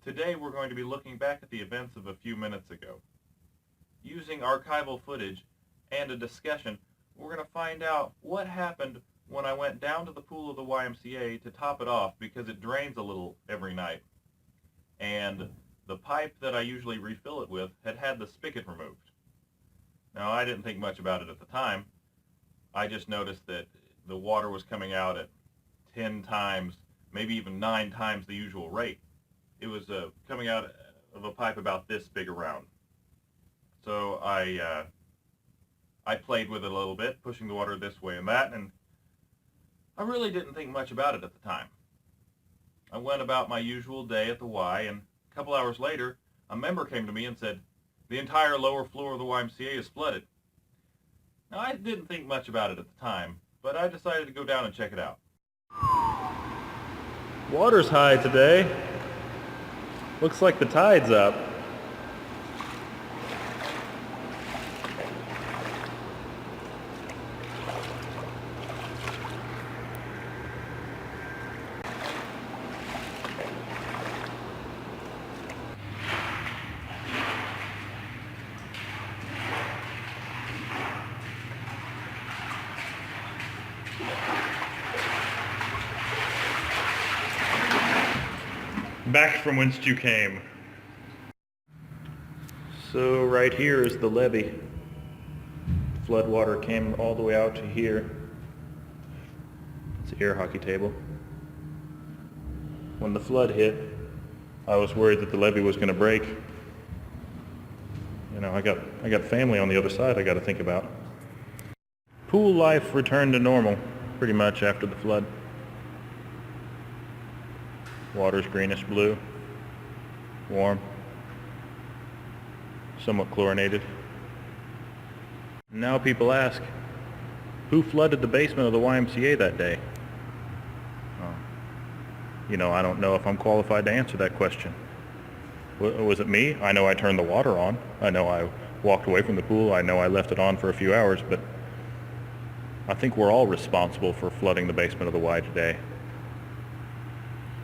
Today we're going to be looking back at the events of a few minutes ago. Using archival footage and a discussion, we're going to find out what happened when I went down to the pool of the YMCA to top it off because it drains a little every night. And the pipe that I usually refill it with had the spigot removed. Now, I didn't think much about it at the time. I just noticed that the water was coming out at 10 times, maybe even 9 times the usual rate. It was coming out of a pipe about this big around. So I played with it a little bit, pushing the water this way and that, and I really didn't think much about it at the time. I went about my usual day at the Y, and a couple hours later, a member came to me and said, "The entire lower floor of the YMCA is flooded." Now, I didn't think much about it at the time, but I decided to go down and check it out. Water's high today. Looks like the tide's up. Back from whence you came. So right here is the levee. Floodwater came all the way out to here. It's an air hockey table. When the flood hit, I was worried that the levee was going to break. You know, I got family on the other side I got to think about. Pool life returned to normal pretty much after the flood. Water's greenish blue, warm, somewhat chlorinated. Now people ask, who flooded the basement of the YMCA that day? You know, I don't know if I'm qualified to answer that question. Was it me? I know I turned the water on. I know I walked away from the pool. I know I left it on for a few hours, but I think we're all responsible for flooding the basement of the Y today.